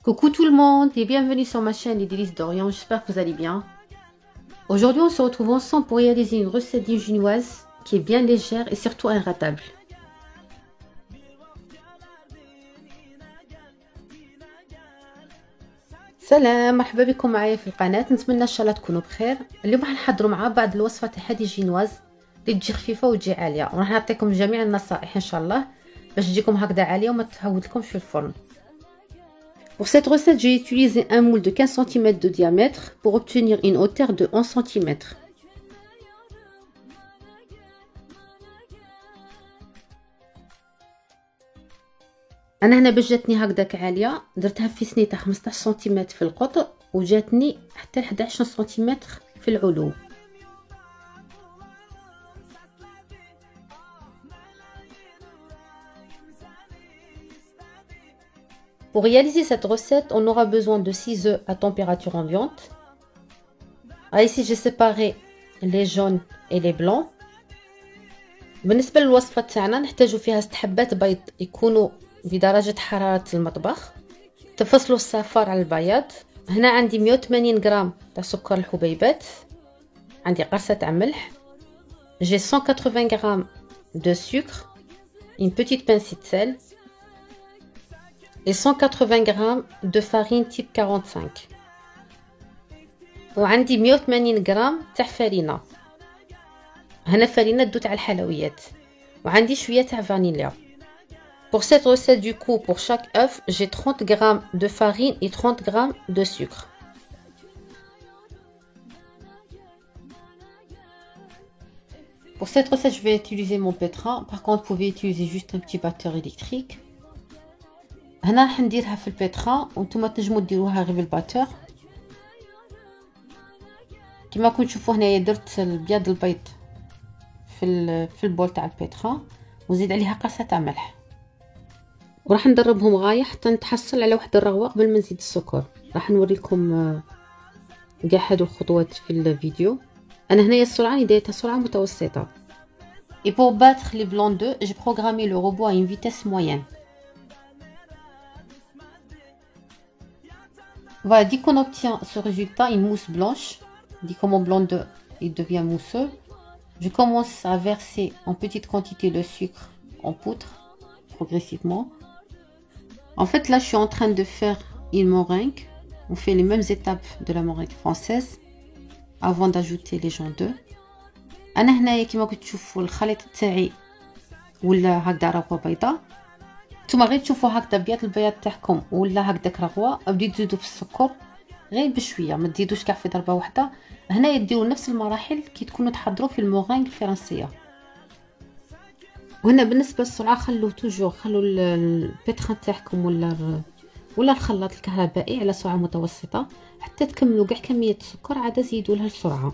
Coucou tout le monde et bienvenue sur ma chaîne Les Délices d'Orient, j'espère que vous allez bien. Aujourd'hui on se retrouve ensemble pour réaliser une recette d'ingénoise qui est bien légère et surtout ingratable. سلام، مرحبا بكم معايا في القناة. نتمنى ان شاء الله تكونوا بخير. اليوم راح نحضروا مع بعض الوصفة تاع هذه الجينواز اللي تجي خفيفة وتجي عالية، وراح نعطيكم جميع النصائح ان شاء الله باش تجيكم هكذا عالية وما تهودلكمش في الفرن. Pour cette recette, j'ai utilisé un moule de 15 cm de diamètre pour obtenir une hauteur de 11 cm. أنا هنا باش جاتني هكذاك عالية درتها في سنيتها 15 سم في القطر وجاتني حتى 11 سم في العلو. Pour réaliser cette recette, on aura besoin de 6 œufs à température ambiante. Ici, j'ai séparé les jaunes et les blancs. بالنسبة للوصفة تاعنا نحتاجو فيها 6 حبات بيض يكونوا بدرجة حرارة المطبخ. تفصلوا الصفار على البياض. هنا عندي 180 غرام تاع سكر الحبيبات. عندي قرصة تاع ملح. J'ai 180 grammes de sucre, une petite pincée de sel et 180 grammes de farine type 45. وعندي 180 غرام تاع فرينة. هنا فرينة دوت على الحلويات. وعندي شوية تاع فانيليا. Pour cette recette du coup, pour chaque œuf, j'ai 30 grammes de farine et 30 grammes de sucre. Pour cette recette, je vais utiliser mon pétrin. Par contre, vous pouvez utiliser juste un petit batteur électrique. هنا راح نديرها في البيتران وانتم تنجموا ديروها غير بالباتور. كما كنتم تشوفوا هنايا درت البياض البيض في البول تاع البيتران وزيد عليها قرصه تاع ملح. وراح ندربهم غايه حتى نتحصل على واحد الرغوه قبل ما نزيد السكر. راح نوريكم كاع هادو الخطوات في الفيديو. انا هنايا السرعه اللي دايرتها سرعه متوسطه. Et pour battre les blancs d'œufs, j'ai programmé le robot à une vitesse moyenne. Voilà, dès qu'on obtient ce résultat, une mousse blanche, dès que mon blanc d'œuf il devient mousseux, je commence à verser en petite quantité le sucre en poudre, progressivement. En fait, là, je suis en train de faire une meringue. On fait les mêmes étapes de la meringue française avant d'ajouter les jaune d'œuf. أنا هنايا كما كنتوا تشوفوا الخليط تاعي ولا هكذا رغوة بيضاء. نتوما غير تشوفوا هكذا بياض البياض تاعكم ولا هكذاك رغوه بديو تزيدوا في السكر غير بشويه، ما تزيدوش كاع في ضربه واحده. هنا يديروا نفس المراحل كي تكونوا تحضروا في المورينغ الفرنسيه. وهنا بالنسبه للسرعه خلوا البيتران تاعكم ولا الخلاط الكهربائي على سرعه متوسطه حتى تكملوا كاع كميه السكر عاد زيدوا لها السرعه.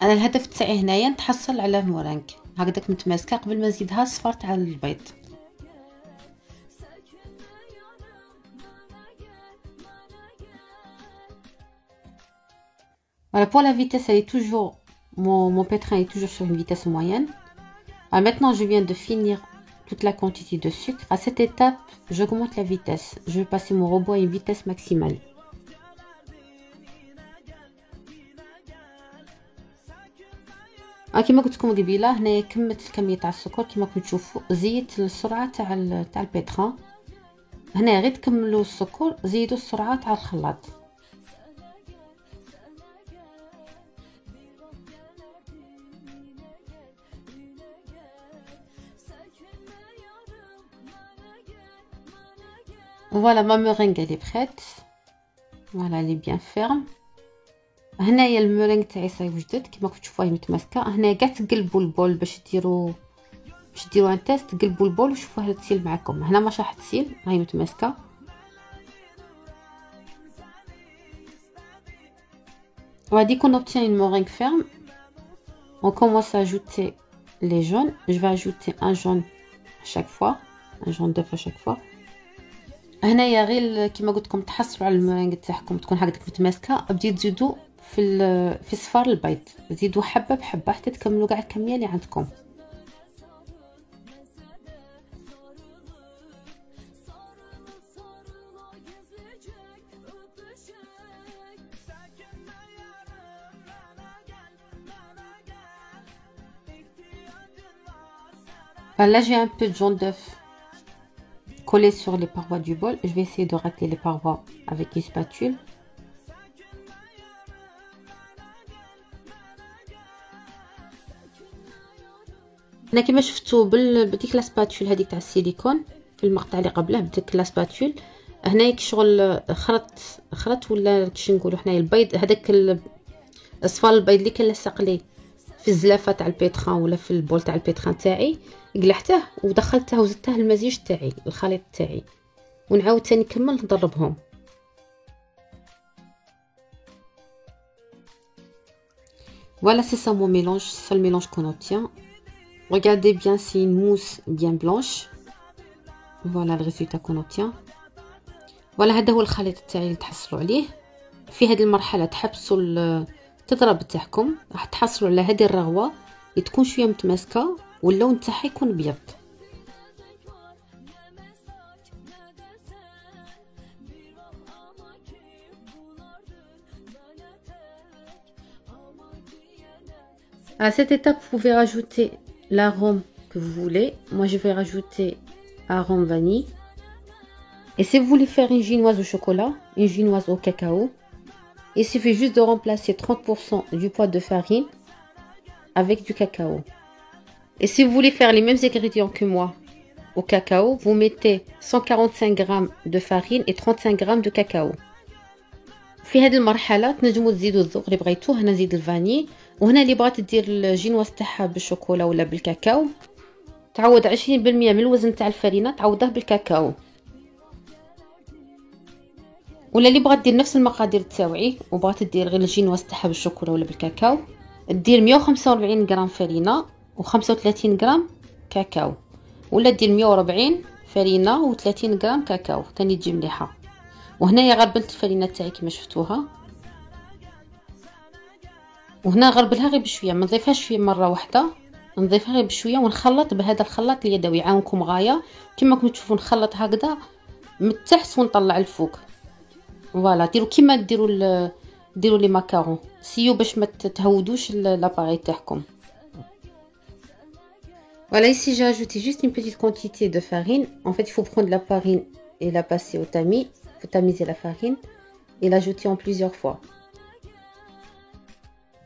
انا الهدف تاعي هنايا نتحصل على مورينغ هكذاك متماسكه قبل ما نزيدها الصفار تاع البيض. Voilà, pour la vitesse, elle est toujours, mon pétrin est toujours sur une vitesse moyenne. Alors maintenant, je viens de finir toute la quantité de sucre. À cette étape, j'augmente la vitesse. Je vais passer mon robot à une vitesse maximale. كما قلت لكم قبيله هنايا كملت الكميه تاع السكر. كما كنتم تشوفوا زيدت السرعه تاع البيتران. هنا غير تكملوا السكر زيدوا السرعه تاع الخلاط. Voilà, ma meringue elle est prête. Voilà, elle est bien ferme. هنايا المرينغ تاعي صاي وجدت كما كنتوا تشوفوها متماسكه. هنا كاع تقلبوا البول باش ديروا ان تيست. تقلبوا البول وشوفوها تسيل معكم. هنا ما راح تسيل هاي متماسكه. Voilà, dès qu'on obtient une meringue ferme, on commence à ajouter les jaunes. Je vais ajouter un jaune à chaque fois, un jaune d'œuf à chaque fois. هنايا غير كما قلت لكم تحصلوا على المرينغ تاعكم تكون هكذاك متماسكه. بديو تزيدوا في صفار البيض زيدوا حبه بحبه حتى تكملوا كاع الكميه اللي عندكم. Là, j'ai un peu de jaune d'œuf collé sur les parois du bol. Je vais essayer de racler les parois avec une spatule. هنا كما شفتوا بديك لا سباتول هذيك تاع السيليكون في المقطع اللي قبله بديك لا سباتول هنا شغل خرط ولا كيش نقولوا حنايا البيض هذاك اصفار البيض اللي كان لصق لي في الزلافه تاع البيتران ولا في البول تاع البيتران تاعي قلعته ودخلته وزدته المزيج تاعي الخليط تاعي ونعاود ثاني نكمل نضربهم. Voilà, c'est ça mon mélange, c'est ça le mélange qu'on obtient. Regardez bien, c'est une mousse bien blanche. Voilà le résultat qu'on obtient. Voilà, هذا هو الخليط تاعي اللي تحصلوا عليه. في هذه المرحله تحبسوا التضرب تاعكم، راح تحصلوا على هذه الرغوه اللي تكون شويه متماسكه واللون تاعها يكون ابيض. À cette étape, vous pouvez rajouter l'arôme que vous voulez. Moi, je vais rajouter arôme vanille. Et si vous voulez faire une génoise au chocolat, une génoise au cacao, il suffit juste de remplacer 30% du poids de farine avec du cacao. Et si vous voulez faire les mêmes ingrédients que moi au cacao, vous mettez 145 g de farine et 35 g de cacao. في هذه المرحلة تنجموا تزيدوا الذوق اللي بغيتوه. هنا نزيد الفاني، وهنا اللي بغات دير الجينواز تاعها بالشوكولا ولا بالكاكاو تعوض 20% من الوزن تاع الفرينه تعوضه بالكاكاو، ولا اللي بغات دير نفس المقادير تاوعي وبغات دير غير الجينواز تاعها بالشوكولا ولا بالكاكاو دير 145 غرام فرينه و35 غرام كاكاو، ولا دير 140 فرينه و30 غرام كاكاو ثاني تجي مليحه. وهنايا غربلت الفرينه تاعي كما شفتوها، وهنا غربلها غير بشويه ما نضيفهاش في مره واحده، نضيفها غير بشويه ونخلط بهذا الخلاط اليدوي يعاونكم غايه كما راكم تشوفوا نخلط هكذا من التحت ونطلع الفوق. فوالا ديروا كيما ديروا لي ماكارون سيو باش ما تهودوش لاباري تاعكم. Voilà, ici j'ai ajouté juste une petite quantité de farine. En fait, il faut prendre la farine et la passer au tamis. Il faut tamiser la farine et l'ajouter en plusieurs fois.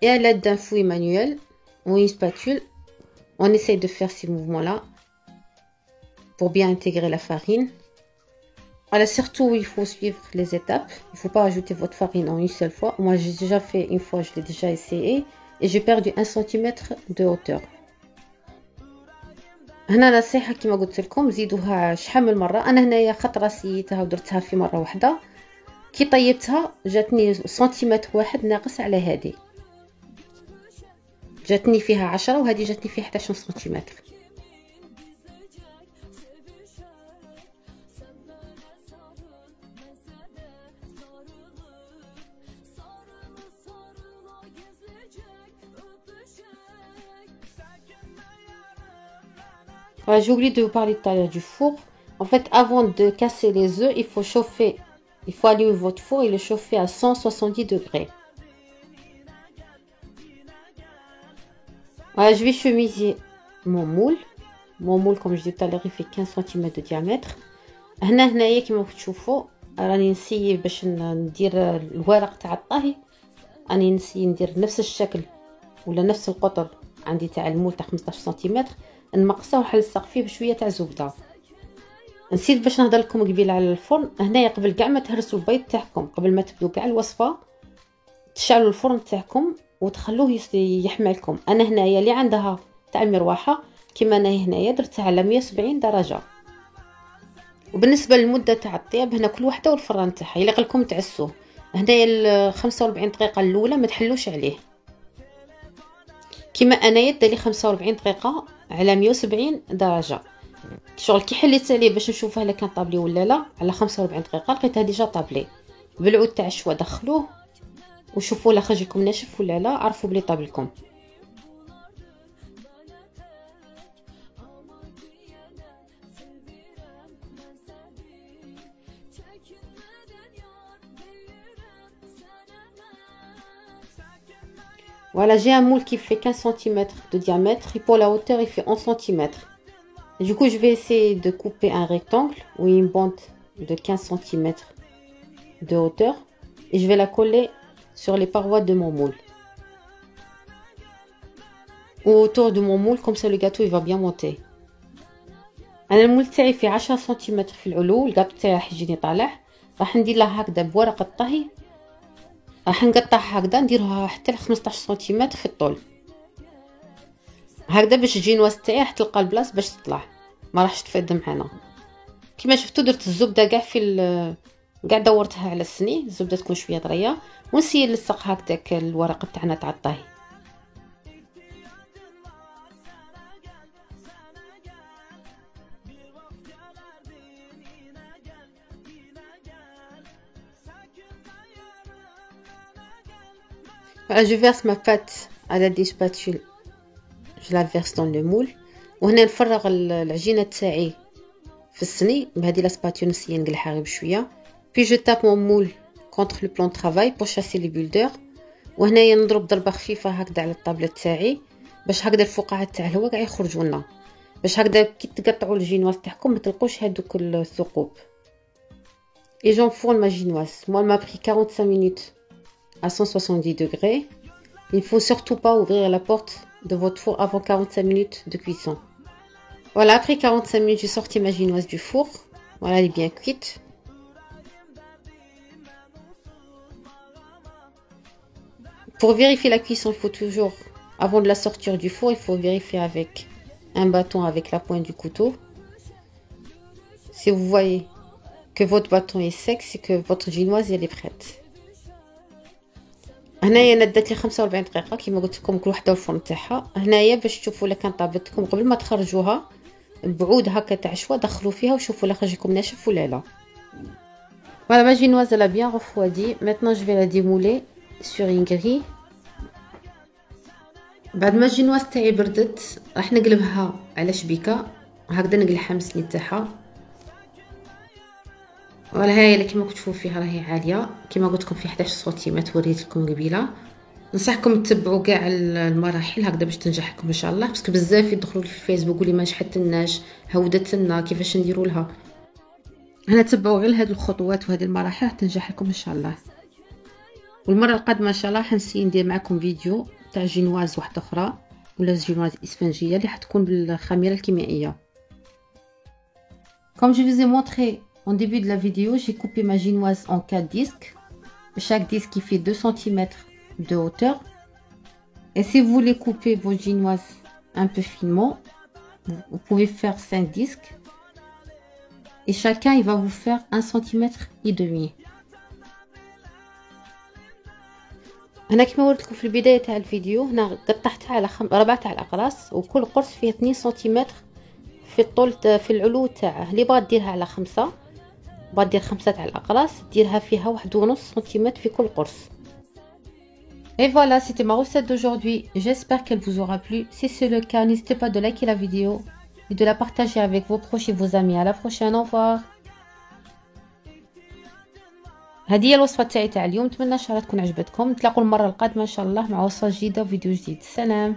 Et à l'aide d'un fouet manuel ou une spatule, on essaye de faire ces mouvements-là pour bien intégrer la farine. Alors surtout, il faut suivre les étapes. Il ne faut pas ajouter votre farine en une seule fois. Moi, j'ai déjà fait une fois, je l'ai déjà essayé et j'ai perdu 1 cm de hauteur. هنا نصيحة كما قلت لكم زيدوها شحال من مرة. أنا هنايا خطرة سيتها ودرتها في مرة واحدة، كي طيبتها جاتني سنتيمتر واحد ناقص على هذه، جاتني فيها 10 وهذه جاتني فيها 11 سنتيمتر. Voilà, j'ai oublié de vous parler tout à l'heure du four. En fait, avant de casser les œufs, il faut chauffer, il faut allumer votre four et le chauffer à 170 degrés. Voilà, je vais chemiser mon moule. Mon moule, comme je disais tout à l'heure, il fait 15 cm de diamètre. هنايا كما تشوفوا راني نسيي باش ندير الورق تاع الطهي، راني نسيي ندير نفس الشكل ولا نفس القطر عندي تاع المول تاع 15 سنتيمتر، نمقصه ونلصق فيه بشويه تاع زبده. نسيت باش نهضر لكم قبيل على الفرن. هنايا قبل كاع ما تهرسوا البيض تاعكم، قبل ما تبداو كاع الوصفه، تشعلوا الفرن تاعكم وتخلوه يحمى لكم. انا هنايا اللي عندها تاع المروحه كيما انا هنايا درتها على 170 درجه. وبالنسبه للمده تاع الطياب هنا كل وحده والفران تاعها يليق لكم تعسوه. هنايا 45 دقيقه الاولى ما تحلوش عليه، كيما انايا دالي 45 دقيقه على 170 درجه. شغل كي حليت عليه باش نشوفه الا كان طابلي ولا لا، على 45 دقيقه لقيتها ديجا طابلي. بالعود تاع الشوا دخلوه وشوفوا لا خرج لكم ناشف ولا لا، عرفوا بلي طاب لكم. Voilà, j'ai un moule qui fait 15 cm de diamètre et pour la hauteur il fait 11 cm. Du coup, je vais essayer de couper un rectangle ou une bande de 15 cm de hauteur et je vais la coller sur les parois de mon moule. Ou autour de mon moule, comme ça le gâteau il va bien monter. انا المول تاعي فيه 10 سنتيمتر في العلو، الكاطو تاعي راح يجيني طالع، راح ندير له هكذا بورقه الطهي، راح نقطعها هكذا نديرها حتى ل 15 سنتيمتر في الطول هكذا باش تجي النواس تاعي راح تلقى البلاص باش تطلع، ما راحش تفد معنا. كما شفتوا درت الزبده كاع في كاع دورتها على السني، الزبده تكون شويه طريه، ونسي نلصق هكذاك الورق تاعنا تاع الطهي. Voilà, je verse ma pâte à la des spatules, je la verse dans le moule. وهنا نفرغ العجينه تاعي في الصني بهذه لا سباتول، نسيي نقلعها غير بشويه. puis je tape mon moule contre le plan de travail pour chasser les bulles. وهنايا نضرب ضربه خفيفه هكذا على الطابله تاعي باش هكذا الفقاعات تاع الهواء كاع يخرجوا لنا، باش هكذا كي تقطعوا الجينواز تاعكم ما تلقوش هذوك الثقوب. et j'enfourne ma génoise. Moi elle m'a pris 45 minutes à 170 degrés. Il ne faut surtout pas ouvrir la porte de votre four avant 45 minutes de cuisson. Voilà, après 45 minutes, j'ai sorti ma génoise du four. Voilà, elle est bien cuite. Pour vérifier la cuisson, il faut toujours, avant de la sortir du four, il faut vérifier avec un bâton avec la pointe du couteau. Si vous voyez que votre bâton est sec, c'est que votre génoise elle est prête. هنايا انا دات لي 45 دقيقه كما قلت لكم كل وحده والفرن تاعها. هنايا باش تشوفوا الا كان طابتكم قبل ما تخرجوها بعود هكا تاع شوا دخلوا فيها وشوفوا لا خرج لكم ناشف ولا لا. Voilà, ma génoise elle a bien refroidi. Maintenant je vais la démouler sur une grille. بعد ما الجينواز تاعي بردت راح نقلبها على شبيكه هكذا نقلعها من السني تاعها. ولا هاي اللي كما كتشوفوا فيها راهي عاليه كما قلت لكم في 11 سنتيمتر وريت لكم قبيله. ننصحكم تتبعوا كاع المراحل هكذا باش تنجح لكم ان شاء الله، باسكو بزاف يدخلوا لي في الفيسبوك يقولوا لي ما نجحتلناش هودت لنا كيفاش نديروا لها. هنا تبعوا غير هذه الخطوات وهذه المراحل راح تنجح لكم ان شاء الله. والمره القادمه ان شاء الله حنسي ندير معكم فيديو تاع جينواز واحده اخرى ولا جينواز اسفنجيه اللي حتكون بالخميره الكيميائيه. Comme je vous ai montré en début de la vidéo, j'ai coupé ma génoise en 4 disques. Chaque disque qui fait 2 cm de hauteur. Et si vous voulez couper vos génoises un peu finement, vous pouvez faire 5 disques. Et chacun il va vous faire 1 cm et demi. هنا كما قلت لكم في البدايه تاع الفيديو هنا قطعتها على 4 تاع الاقراص وكل قرص فيه 2 سم في الطول في العلو تاعه. اللي بغات ديرها على 5 بغات دير 5 تاع الاقراص ديرها فيها 1.5 سم في كل قرص. Et voilà, c'était ma recette d'aujourd'hui. J'espère qu'elle vous aura plu. Si c'est le cas, n'hésitez pas de liker la vidéo et de la partager avec vos proches et vos amis. À la prochaine, au revoir. هذه هي الوصفه تاعي تاع اليوم، نتمنى ان شاء الله تكون عجبتكم. نتلاقوا المره القادمه ان شاء الله مع وصفه جديده وفيديو جديد. سلام.